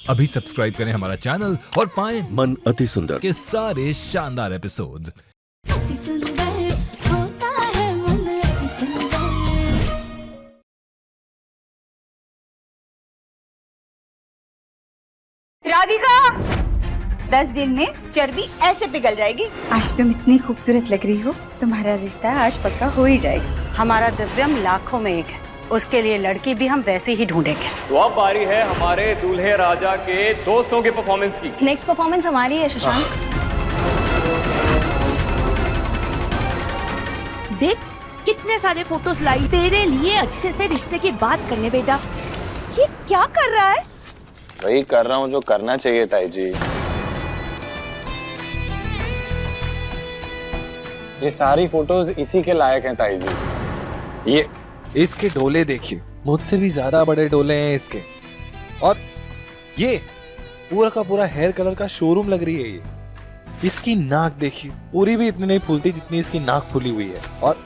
अभी सब्सक्राइब करें हमारा चैनल और पाएं मन अति सुंदर के सारे शानदार एपिसोड्स। अति सुंदर होता है मन अति सुंदर। राधिका, 10 दिन में चर्बी ऐसे पिघल जाएगी। आज तुम इतनी खूबसूरत लग रही हो, तुम्हारा रिश्ता आज पक्का हो ही जाएगा। हमारा दिव्यम लाखों में एक है, उसके लिए लड़की भी हम वैसे ही ढूंढेंगे। तो अब बारी है हमारे दूल्हे राजा के दोस्तों के परफॉर्मेंस की। नेक्स्ट परफॉर्मेंस हमारी है शशांक। देख कितने सारे फोटोज लाई तेरे लिए अच्छे से रिश्ते की बात करने। बेटा ये क्या कर रहा है? वही कर रहा हूँ जो करना चाहिए ताई जी। ये सारी फोटोज इसी के लायक हैं ताई जी। ये इसके डोले देखिए, मुझसे भी ज्यादा बड़े डोले हैं इसके। और ये पूरा का पूरा हेयर कलर का शोरूम लग रही है ये। इसकी नाक देखिए, पूरी भी इतनी नहीं फूलती जितनी इसकी नाक फूली हुई है। और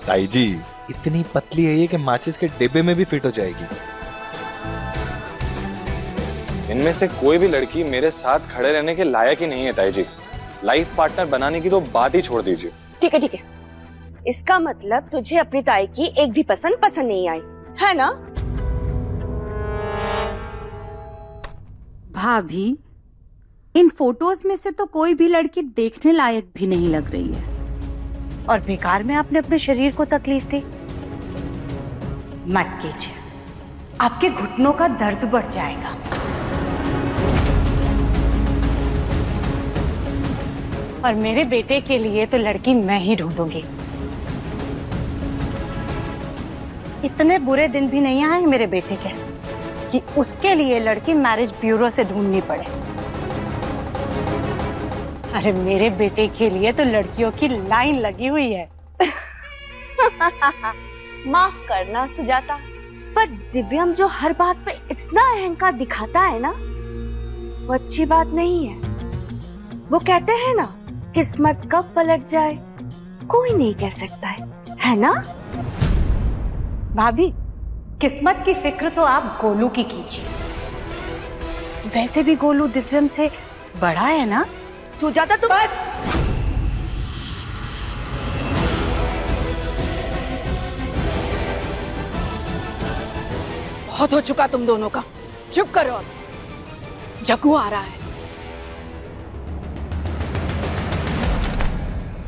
ताई जी इतनी पतली है ये कि माचिस के डिब्बे में भी फिट हो जाएगी। इनमें से कोई भी लड़की मेरे साथ खड़े रहने के लायक ही नहीं है ताई जी। लाइफ पार्टनर बनाने की तो बात ही छोड़ दीजिए। ठीक है, इसका मतलब तुझे अपनी ताई की एक भी पसंद नहीं आई है ना? भाभी, इन फोटोज में से तो कोई भी लड़की देखने लायक भी नहीं लग रही है, और बेकार में आपने अपने शरीर को तकलीफ दी। मत कीजिए, आपके घुटनों का दर्द बढ़ जाएगा। और मेरे बेटे के लिए तो लड़की मैं ही ढूंढूंगी। इतने बुरे दिन भी नहीं आए मेरे बेटे के कि उसके लिए लड़की मैरिज ब्यूरो से ढूंढनी पड़े। अरे मेरे बेटे के लिए तो लड़कियों की लाइन लगी हुई है। माफ करना सुजाता, पर दिव्यम जो हर बात पे इतना अहंकार दिखाता है ना, वो अच्छी बात नहीं है। वो कहते हैं ना, किस्मत कब पलट जाए कोई नहीं कह सकता है ना? भाभी, किस्मत की फिक्र तो आप गोलू की कीजिए। वैसे भी गोलू दिव्यम से बड़ा है ना। सुजाता तुम बस। बहुत हो चुका तुम दोनों का, चुप करो। अब जग्गू आ रहा है।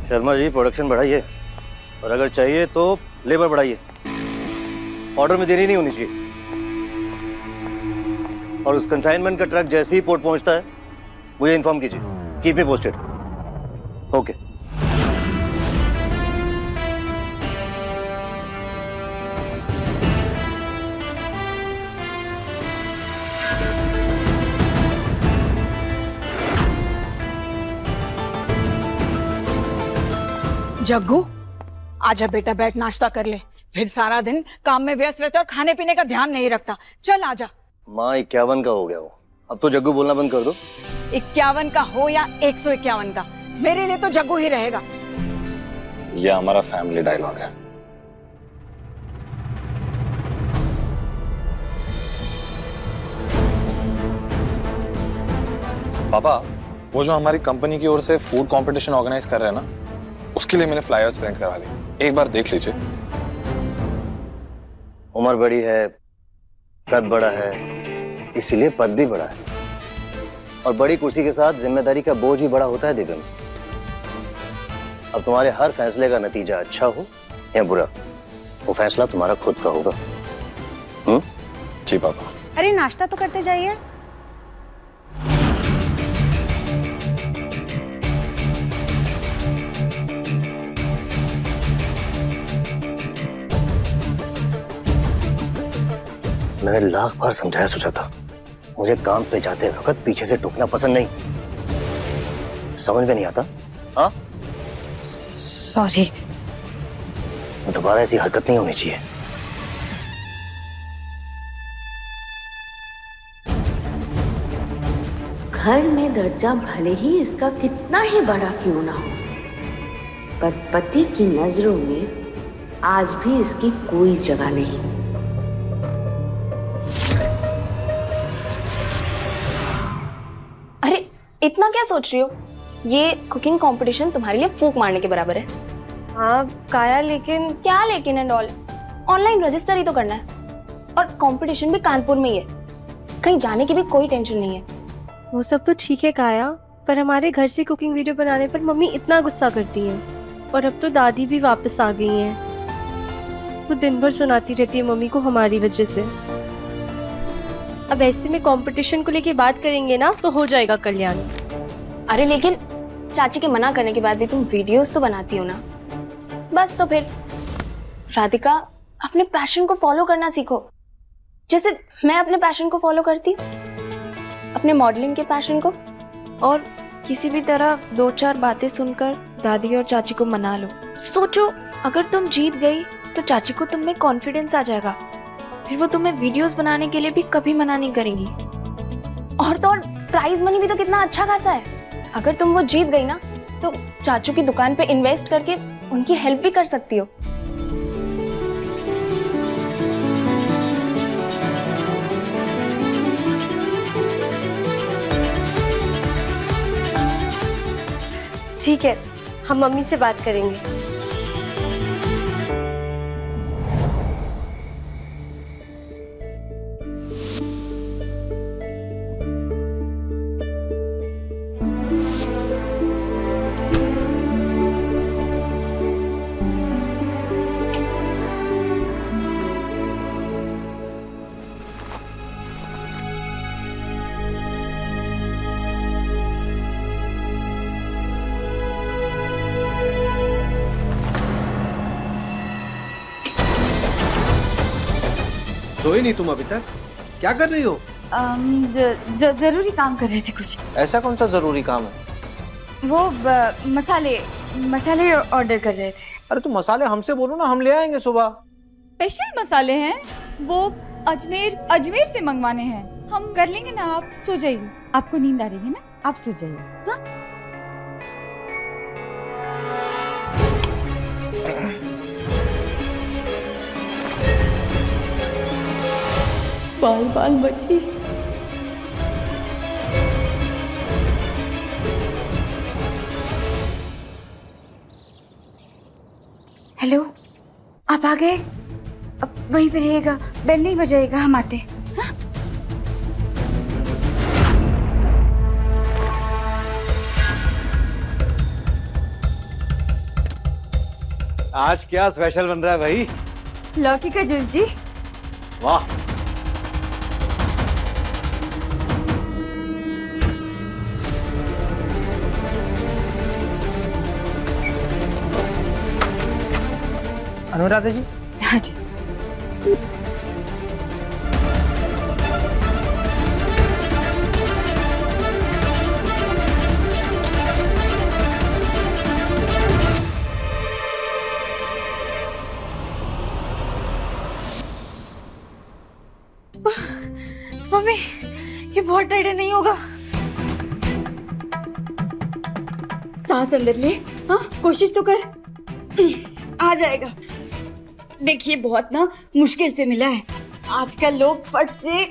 शर्मा जी, प्रोडक्शन बढ़ाइए, और अगर चाहिए तो लेबर बढ़ाइए। ऑर्डर में देरी नहीं होनी चाहिए। और उस कंसाइनमेंट का ट्रक जैसे ही पोर्ट पहुंचता है मुझे इन्फॉर्म कीजिए। Keep me posted. Okay. Jaggu, आजा बेटा, बैठ नाश्ता कर ले। फिर सारा दिन काम में व्यस्त रहता और खाने पीने का ध्यान नहीं रखता। चल आजा। माँ 51 का हो गया वो, अब तो जग्गू बोलना बंद कर दो। 51 का हो या 151 का, मेरे लिए तो जग्गू ही रहेगा। ये हमारा फैमिली डायलॉग है। पापा, वो जो हमारी कंपनी की ओर से फूड कंपटीशन ऑर्गेनाइज कर रहे हैं ना, उसके लिए मैंने फ्लायर्स प्रिंट करवा ली। एक बार देख लीजिए। उम्र बड़ी है, कद बड़ा है, इसीलिए पद भी बड़ा है। और बड़ी कुर्सी के साथ जिम्मेदारी का बोझ भी बड़ा होता है दिव्यम। अब तुम्हारे हर फैसले का नतीजा अच्छा हो या बुरा, वो फैसला तुम्हारा खुद का होगा। जी पापा। अरे नाश्ता तो करते जाइए। मैंने लाख बार समझाया सुजाता, मुझे काम पे जाते वक्त पीछे से टोकना पसंद नहीं। समझ में नहीं आता? हाँ, सॉरी। दोबारा ऐसी हरकत नहीं होनी चाहिए। घर में दर्जा भले ही इसका कितना ही बड़ा क्यों ना हो, पर पति की नजरों में आज भी इसकी कोई जगह नहीं। इतना क्या सोच रही हो? ये कुकिंग कंपटीशन तुम्हारे लिए फूंक मारने के बराबर है। हाँ काया, लेकिन क्या लेकिन एंड ऑल? ऑनलाइन रजिस्टर ही तो करना है और कंपटीशन भी कानपुर में ही है। कहीं जाने की भी कोई टेंशन नहीं है। वो सब तो ठीक है काया, पर हमारे घर से कुकिंग वीडियो बनाने पर मम्मी इतना गुस्सा करती हैं। और अब तो दादी भी वापस आ गई हैं। वो दिन भर सुनाती रहती है मम्मी को हमारी वजह से। अब ऐसे में कंपटीशन को लेके बात करेंगे ना तो हो जाएगा कल्याण। अरे लेकिन चाची के मना करने के बाद भी तुम वीडियोस तो बनाती हो ना। बस तो फिर राधिका, अपने पैशन को फॉलो करना सीखो, जैसे मैं अपने पैशन को फॉलो करती हूँ, अपने मॉडलिंग के पैशन को। और किसी भी तरह 2-4 बातें सुनकर दादी और चाची को मना लो। सोचो अगर तुम जीत गई तो चाची को तुम में कॉन्फिडेंस आ जाएगा, फिर वो तुम्हें वीडियोस बनाने के लिए भी कभी मना नहीं करेंगी। और तो और प्राइज मनी भी तो कितना अच्छा खासा है। अगर तुम वो जीत गई ना तो चाचू की दुकान पे इन्वेस्ट करके उनकी हेल्प भी कर सकती हो। ठीक है, हम मम्मी से बात करेंगे। सोई नहीं तुम अभी तक? क्या कर रही हो? जरूरी काम कर रहे थे कुछ। ऐसा कौन सा जरूरी काम है? वो मसाले ऑर्डर कर रहे थे। अरे तो मसाले हमसे बोलो ना, हम ले आएंगे सुबह। स्पेशल मसाले हैं, वो अजमेर से मंगवाने हैं। हम कर लेंगे ना, आप सो जाइए। आपको नींद आ रही है ना, आप सो जाइए। हाँ? बाल बाल बची। हेलो, आप आ गए? अब वहीं पे रहेगा, बेल नहीं बजाएगा, हम आते। हाँ? आज क्या स्पेशल बन रहा है भाई? लौकी का जूस जी। वाह। अनुराधा जी। हाँ जी। मम्मी, ये बहुत टाइट है, नहीं होगा। सांस अंदर ले। हाँ, कोशिश तो कर। आ जाएगा। देखिए, बहुत ना मुश्किल से मिला है। आजकल लोग फट से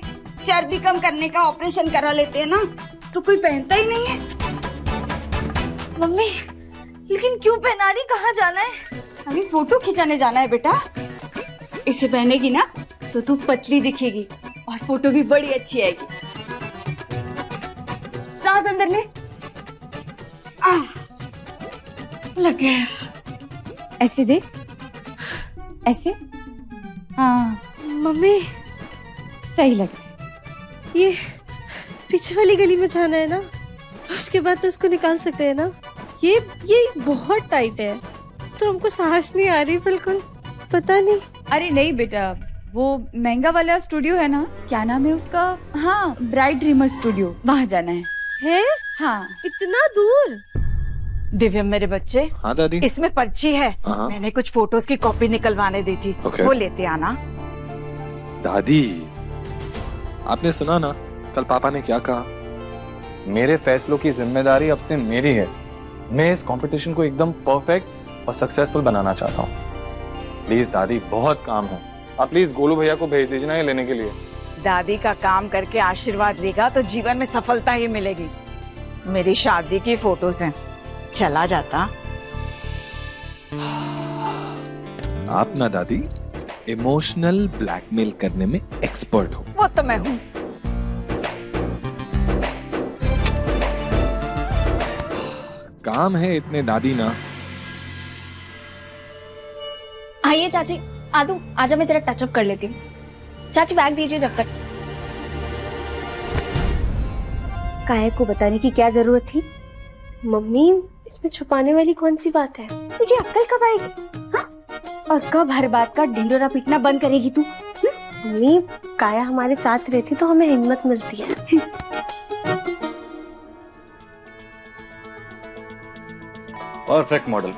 चर्बी कम करने का ऑपरेशन करा लेते हैं ना, तो कोई पहनता ही नहीं है। मम्मी, लेकिन क्यों पहना रही? कहाँ जाना है? अभी फोटो खिंचाने जाना है बेटा। इसे पहनेगी ना तो तू पतली दिखेगी और फोटो भी बड़ी अच्छी आएगी। सांस अंदर ले। लग गया। ऐसे दे, ऐसे। हाँ मम्मी, सही लग रहा है। ये पीछे वाली गली में जाना है ना, उसके बाद तो उसको निकाल सकते हैं ना। ये बहुत टाइट है, तो हमको सांस नहीं आ रही बिल्कुल। पता नहीं। अरे नहीं बेटा, वो महंगा वाला स्टूडियो है ना, क्या नाम है उसका? हाँ, ब्राइट ड्रीमर स्टूडियो, वहाँ जाना है। हाँ। इतना दूर? दिव्यम मेरे बच्चे। हाँ दादी। इसमें पर्ची है, मैंने कुछ फोटोज की कॉपी निकलवाने दी थी। वो लेते आना। दादी, आपने सुना ना कल पापा ने क्या कहा? मेरे फैसलों की जिम्मेदारी अब से मेरी है। मैं इस कंपटीशन को एकदम परफेक्ट और सक्सेसफुल बनाना चाहता हूँ। प्लीज दादी, बहुत काम है। आप प्लीज गोलू भैया को भेज दीजिए ना ये लेने के लिए। दादी का काम करके आशीर्वाद लेगा तो जीवन में सफलता ही मिलेगी। मेरी शादी की फोटोज हैं, चला जाता। आप ना दादी इमोशनल ब्लैकमेल करने में एक्सपर्ट हो। वो तो मैं हूँ। काम है इतने दादी ना। आइए चाची, आदू आजा, मैं तेरा टचअप कर लेती हूँ। चाची बैग दीजिए जब तक। काहे को बताने की क्या जरूरत थी? मम्मी, इसमें छुपाने वाली कौन सी बात है? तुझे अक्ल कब आएगी? हाँ? और कब हर बात का ढिंडोरा पीटना बंद करेगी तू? मम्मी, काया हमारे साथ रहती तो हमें हिम्मत मिलती है। Perfect model.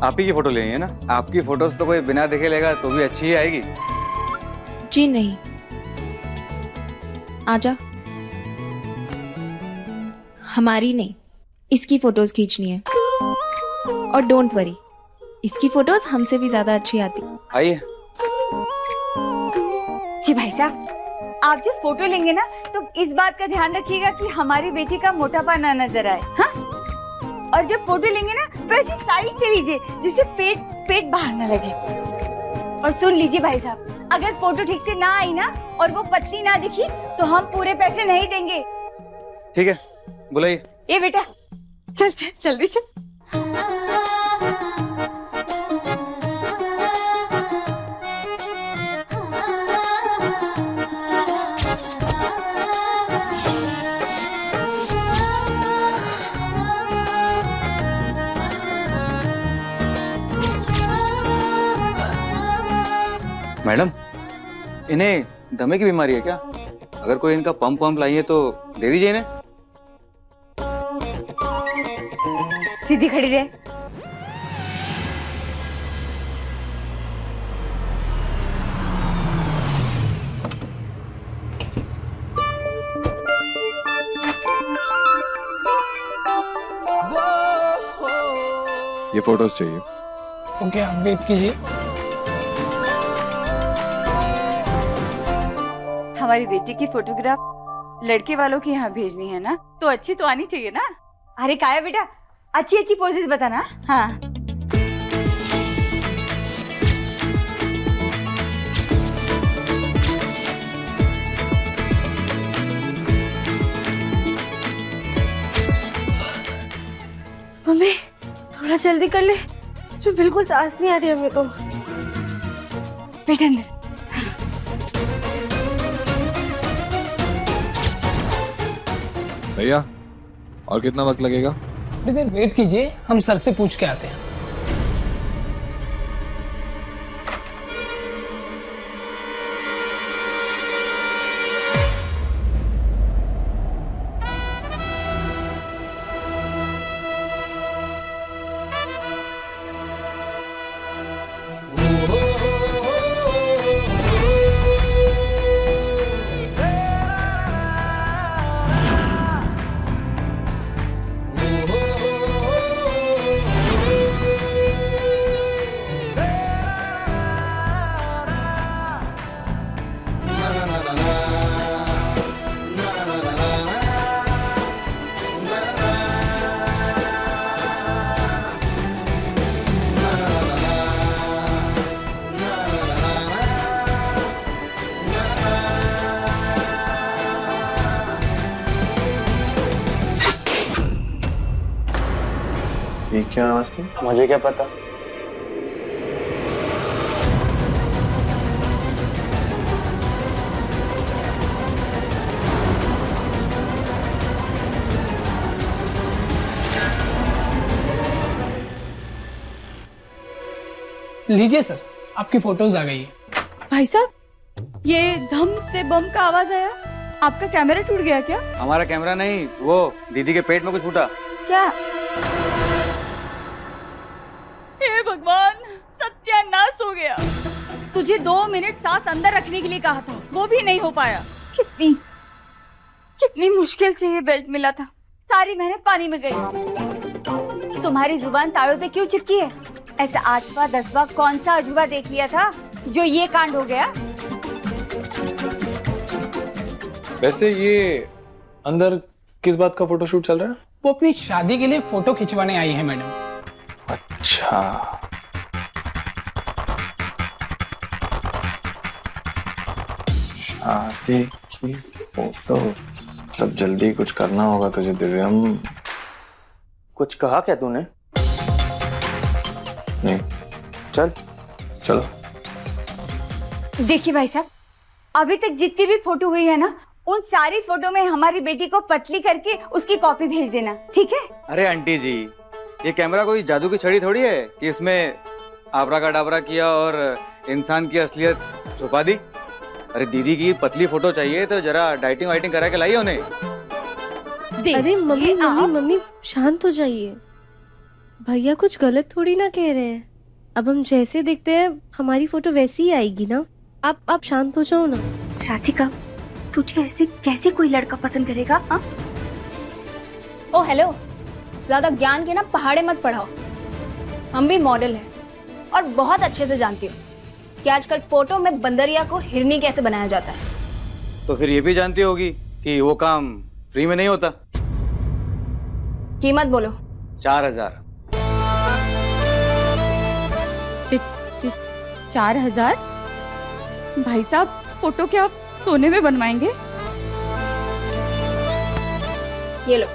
आप ही की फोटो लेनी है ना? आपकी फोटोज तो कोई बिना देखे लेगा तो भी अच्छी ही आएगी। जी नहीं, आजा। हमारी नहीं, इसकी फोटोज खींचनी है। और डोंट वरी, इसकी फोटोज हमसे भी ज्यादा अच्छी आती। आइए। जी भाई साहब, आप जब फोटो लेंगे ना तो इस बात का ध्यान रखिएगा कि हमारी बेटी का मोटापा ना नजर आए। हाँ? और जब फोटो लेंगे ना तो ऐसी साइड से लीजिए जिससे पेट बाहर ना लगे। और सुन लीजिए भाई साहब, अगर फोटो ठीक से ना आई ना और वो पतली ना दिखी तो हम पूरे पैसे नहीं देंगे। ठीक है, बुलाइए। ये बेटा, चल चल जल्दी चल। मैडम, इन्हें दमे की बीमारी है क्या? अगर कोई इनका पंप लाइए तो दे दीजिए इन्हें। सीधी खड़ी रहे। ये फोटोज चाहिए। ओके, आप वेट कीजिए। हमारी बेटी की फोटोग्राफ लड़के वालों के यहाँ भेजनी है ना, तो अच्छी तो आनी चाहिए ना। अरे काया बेटा, अच्छी अच्छी पोजेस बताना। हाँ। मम्मी, थोड़ा जल्दी कर ले, इसमें बिल्कुल सांस नहीं आ रही है मेरे को। बेटा अंदर। भैया, और कितना वक्त लगेगा? थोड़ी देर वेट कीजिए, हम सर से पूछ के आते हैं। ये क्या आवाज थी? मुझे क्या पता। लीजिए सर, आपकी फोटोज आ गई है। भाई साहब, ये धम से बम का आवाज आया, आपका कैमरा टूट गया क्या? हमारा कैमरा नहीं, वो दीदी के पेट में कुछ फूटा। क्या? हे भगवान, सत्यानाश हो गया। तुझे 2 मिनट सांस अंदर रखने के लिए कहा था, वो भी नहीं हो पाया। कितनी मुश्किल से ये बेल्ट मिला था, सारी मेहनत पानी में गई। तुम्हारी जुबान ताड़ों पे क्यों चिपकी है? ऐसा 8वां 10वां कौन सा अजूबा देख लिया था जो ये कांड हो गया? वैसे ये अंदर किस बात का फोटोशूट चल रहा है? वो अपनी शादी के लिए फोटो खिंचवाने आई है मैडम। अच्छा, शादी की फोटो, मतलब जल्दी कुछ करना होगा तुझे दिव्यम। कुछ कहा क्या तूने? नहीं, चल चलो। देखिए भाई साहब, अभी तक जितनी भी फोटो हुई है ना, उन सारी फोटो में हमारी बेटी को पतली करके उसकी कॉपी भेज देना, ठीक है? अरे आंटी जी, ये कैमरा कोई जादू की छड़ी थोड़ी है कि इसमें आबरा का डाबरा किया और इंसान की असलियत छुपा दी। अरे दीदी की पतली फोटो चाहिए तो जरा डाइटिंग वाइटिंग करा के लाइए उन्हें। अरे मम्मी मम्मी मम्मी शांत हो जाइए। भैया कुछ गलत थोड़ी ना कह रहे हैं। अब हम जैसे दिखते हैं हमारी फोटो वैसी ही आएगी ना। आप शांत हो जाओ ना। राधिका, तुझे ऐसे कैसे कोई लड़का पसंद करेगा? हाँ? ओ हेलो, ज्यादा ज्ञान के ना पहाड़े मत पढ़ाओ। हम भी मॉडल हैं और बहुत अच्छे से जानती हूँ कि आजकल फोटो में बंदरिया को हिरनी कैसे बनाया जाता है। तो फिर ये भी जानती होगी कि वो काम फ्री में नहीं होता। कीमत बोलो। 4000। 4000? भाई साहब, फोटो क्या आप सोने में बनवाएंगे? ये लो।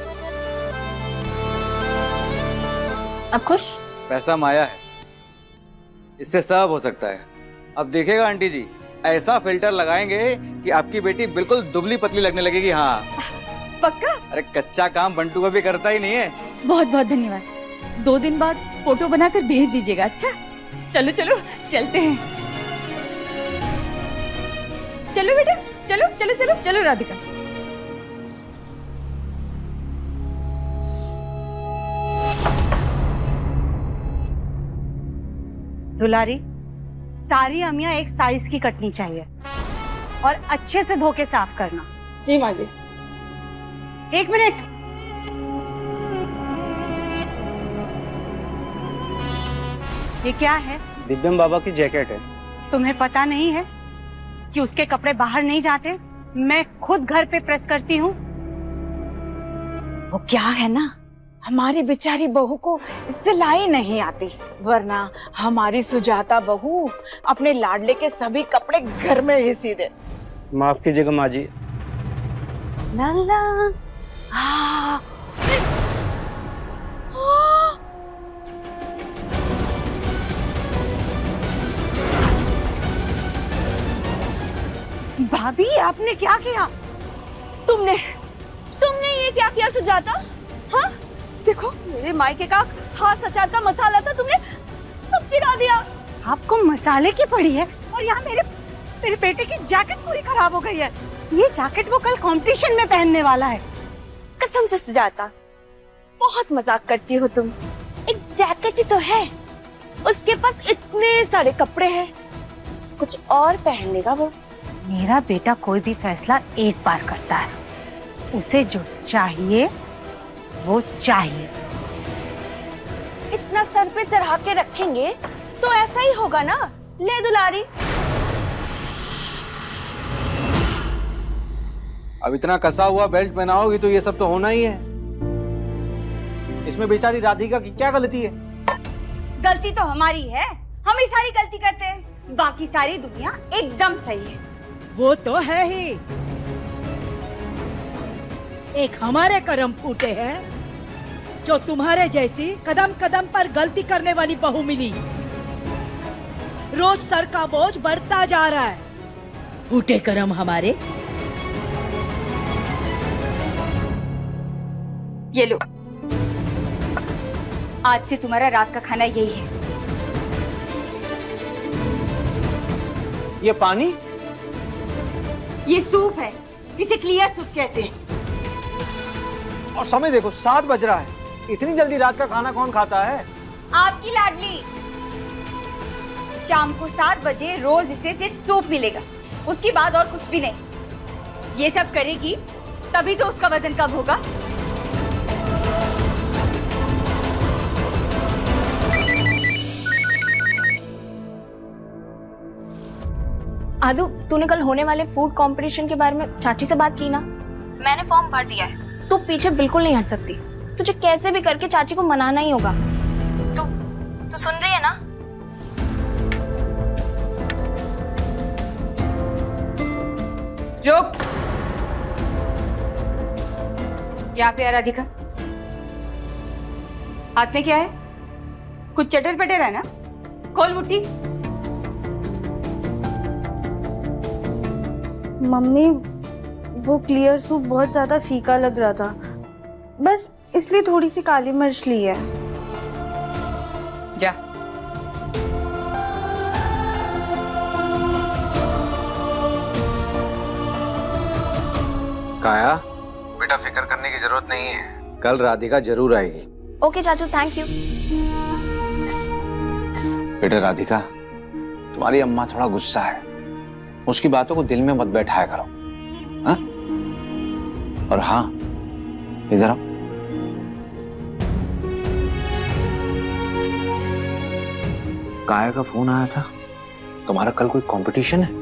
अब खुश? पैसा माया है, इससे सब हो सकता है। अब देखिएगा आंटी जी, ऐसा फिल्टर लगाएंगे कि आपकी बेटी बिल्कुल दुबली पतली लगने लगेगी। हाँ पक्का? अरे कच्चा काम बंटू का भी करता ही नहीं है। बहुत बहुत धन्यवाद। 2 दिन बाद फोटो बनाकर भेज दीजिएगा। अच्छा चलो चलो चलते हैं। चलो बेटा, चलो चलो चलो चलो राधिका। दुलारी, सारी अमियां एक साइज की कटनी चाहिए और अच्छे से धो के साफ करना। जी माँ जी। 1 मिनट। ये क्या है? दिव्यम बाबा की जैकेट है। तुम्हें पता नहीं है कि उसके कपड़े बाहर नहीं जाते? मैं खुद घर पे प्रेस करती हूँ। वो क्या है ना, हमारी बेचारी बहू को सिलाई नहीं आती, वरना हमारी सुजाता बहू अपने लाडले के सभी कपड़े घर में ही सी दे। माफ कीजिएगा माँ जी। लल्ला। हाँ। भाभी, आपने क्या किया? तुमने ये क्या किया सुजाता? हाँ? देखो, मेरे मायके का खास अचार का मसाला था, तुमने सब चिढ़ा दिया। आपको मसाले की पड़ी है और यहाँ मेरे बेटे की जैकेट पूरी खराब हो गई है। ये जैकेट वो कल कंपटीशन में पहनने वाला है। कसम से सुजाता, बहुत मजाक करती हो तुम। एक जैकेट ही तो है, उसके पास इतने सारे कपड़े हैं, कुछ और पहन लेगा वो। मेरा बेटा कोई भी फैसला एक बार करता है, उसे जो चाहिए वो चाहिए। इतना सर पे चढ़ा के रखेंगे तो ऐसा ही होगा ना। ले दुलारी। अब इतना कसा हुआ बेल्ट पहनाओगी तो ये सब तो होना ही है। इसमें बेचारी राधिका की क्या गलती है? गलती तो हमारी है, हम ही सारी गलती करते हैं, बाकी सारी दुनिया एकदम सही है। वो तो है ही। एक हमारे करम फूटे हैं जो तुम्हारे जैसी कदम कदम पर गलती करने वाली बहू मिली। रोज सर का बोझ बढ़ता जा रहा है। फूटे करम हमारे। ये लो, आज से तुम्हारा रात का खाना यही है। ये पानी? ये सूप है, इसे क्लियर सूप कहते हैं। और समय देखो, 7 बज रहा है। इतनी जल्दी रात का खाना कौन खाता है? आपकी लाडली। शाम को 7 बजे रोज इसे सिर्फ सूप मिलेगा, उसके बाद और कुछ भी नहीं। ये सब करेगी तभी तो उसका वजन कम होगा। आदू, तूने कल होने वाले फूड कंपटीशन के बारे में चाची से बात की ना? मैंने फॉर्म भर दिया है, तू पीछे बिल्कुल नहीं हट सकती। तुझे कैसे भी करके चाची को मनाना ही होगा। तू सुन रही है ना? रुक। यहाँ पे राधिका, हाथ में क्या है? कुछ चटर पटर है ना? खोल मुट्ठी। मम्मी, वो क्लियर सूप बहुत ज्यादा फीका लग रहा था, बस इसलिए थोड़ी सी काली मिर्च ली है। जा। काया, बेटा फिक्र करने की जरूरत नहीं है, कल राधिका जरूर आएगी। ओके चाचू, थैंक यू। बेटा राधिका, तुम्हारी अम्मा थोड़ा गुस्सा है, उसकी बातों को दिल में मत बैठाया करो, हाँ? और हाँ, इधर आओ। काया का फोन आया था, तुम्हारा कल कोई कंपटीशन है?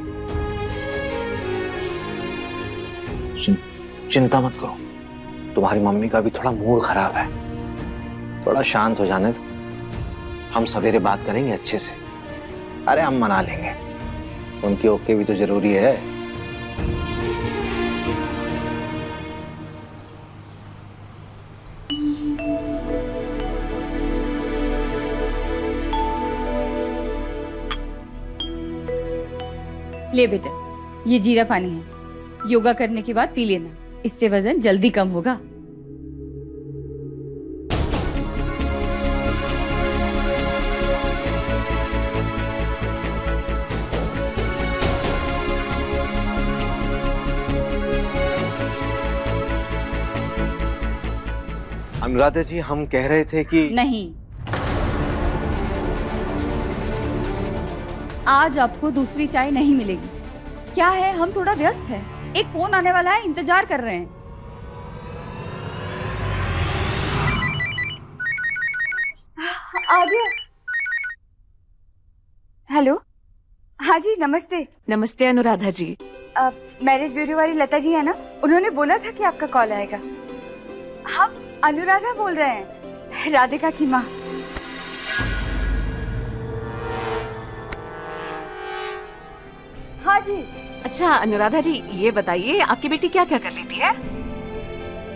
चिंता मत करो, तुम्हारी मम्मी का भी थोड़ा मूड खराब है, थोड़ा शांत हो जाने दो, हम सवेरे बात करेंगे अच्छे से। अरे हम मना लेंगे, उनकी ओके भी तो जरूरी है। ले बेटा, ये जीरा पानी है, योगा करने के बाद पी लेना, इससे वजन जल्दी कम होगा। अनुराधा जी, हम कह रहे थे कि नहीं, आज आपको दूसरी चाय नहीं मिलेगी। क्या है, हम थोड़ा व्यस्त हैं, एक फोन आने वाला है, इंतजार कर रहे हैं। आ गया। हेलो, हाँ जी, नमस्ते। नमस्ते अनुराधा जी। मैरिज ब्यूरो वाली लता जी है ना, उन्होंने बोला था कि आपका कॉल आएगा। हम अनुराधा बोल रहे हैं, राधिका की माँ। हाँ जी। अच्छा अनुराधा जी, ये बताइए आपकी बेटी क्या क्या कर लेती है?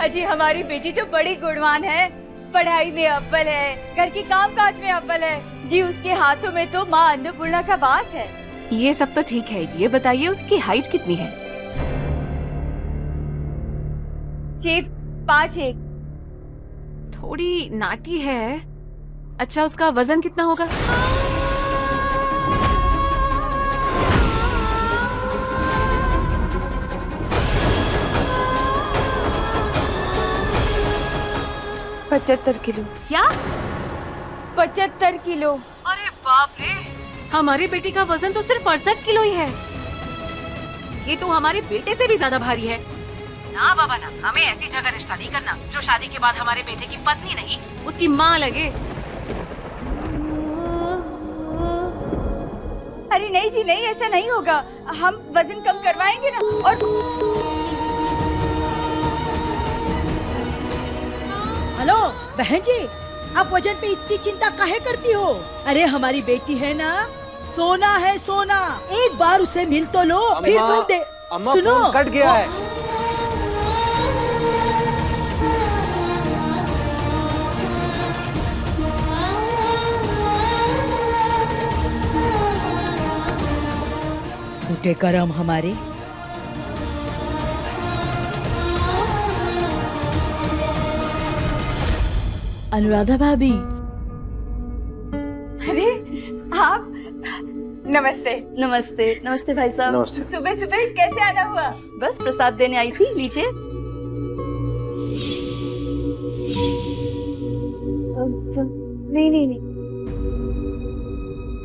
अजी हमारी बेटी तो बड़ी गुणवान है, पढ़ाई में अव्वल है, घर की कामकाज में अव्वल है जी, उसके हाथों में तो माँ अन्नपूर्णा का वास है। ये सब तो ठीक है, ये बताइए उसकी हाइट कितनी है? जी 5'1". थोड़ी नाटी है। अच्छा, उसका वजन कितना होगा? $75 किलो। क्या? 75 किलो? अरे बाप रे, हमारी बेटी का वजन तो सिर्फ 68 किलो ही है। ये तो हमारे बेटे से भी ज्यादा भारी है। ना बाबा ना, हमें ऐसी जगह रिश्ता नहीं करना जो शादी के बाद हमारे बेटे की पत्नी नहीं, उसकी माँ लगे। अरे नहीं जी नहीं, ऐसा नहीं होगा, हम वजन कम करवाएंगे ना। और हेलो बहन जी, आप वजन पे इतनी चिंता काहे करती हो? अरे हमारी बेटी है ना, सोना है सोना, एक बार उसे मिल तो लो, फिर बोल दे। अम्मा, सुनो, फोन कट गया है। फूटे करम हमारे। अनुराधा भाभी। अरे आप, नमस्ते। नमस्ते। नमस्ते भाई साहब। नमस्ते। सुबह सुबह कैसे आना हुआ? बस प्रसाद देने आई थी, लीजिए। नहीं नहीं नहीं।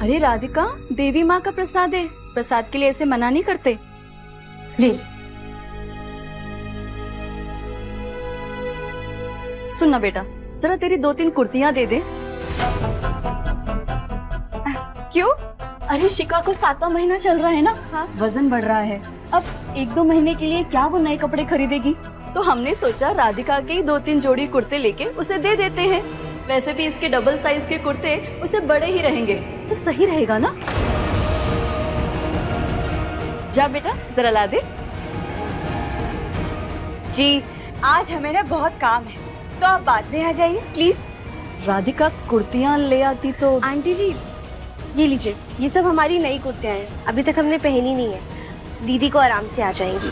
अरे राधिका, देवी माँ का प्रसाद है, प्रसाद के लिए ऐसे मना नहीं करते। ले। सुनना बेटा, जरा तेरी 2-3 कुर्तियाँ दे दे। क्यों? अरे शिका को 7वां महीना चल रहा है ना, हाँ? वजन बढ़ रहा है, अब 1-2 महीने के लिए क्या वो नए कपड़े खरीदेगी? तो हमने सोचा राधिका के ही 2-3 जोड़ी कुर्ते लेके उसे दे देते हैं। वैसे भी इसके डबल साइज के कुर्ते उसे बड़े ही रहेंगे, तो सही रहेगा ना। जा बेटा जरा ला दे। जी आज हमें ना बहुत काम है, तो आप बाद में आ जाइए प्लीज। राधिका कुर्तियाँ ले आती तो। आंटी जी ये लीजिए, ये सब हमारी नई कुर्तियाँ हैं, अभी तक हमने पहनी नहीं है, दीदी को आराम से आ जाएंगी।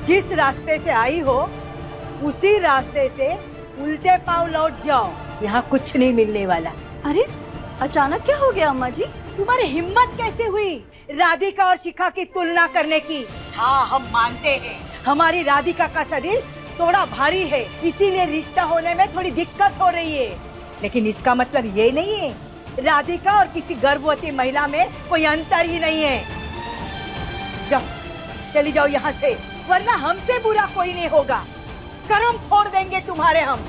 जिस रास्ते से आई हो उसी रास्ते से उल्टे पांव लौट जाओ, यहाँ कुछ नहीं मिलने वाला। अरे अचानक क्या हो गया अम्मा जी? तुम्हारी हिम्मत कैसे हुई राधिका और शिखा की तुलना करने की? हाँ हम मानते हैं हमारी राधिका का शरीर थोड़ा भारी है, इसीलिए रिश्ता होने में थोड़ी दिक्कत हो रही है, लेकिन इसका मतलब ये नहीं है राधिका और किसी गर्भवती महिला में कोई अंतर ही नहीं है। जाओ चली जाओ यहाँ से, वरना हमसे बुरा कोई नहीं होगा, कर्म फोड़ देंगे तुम्हारे हम।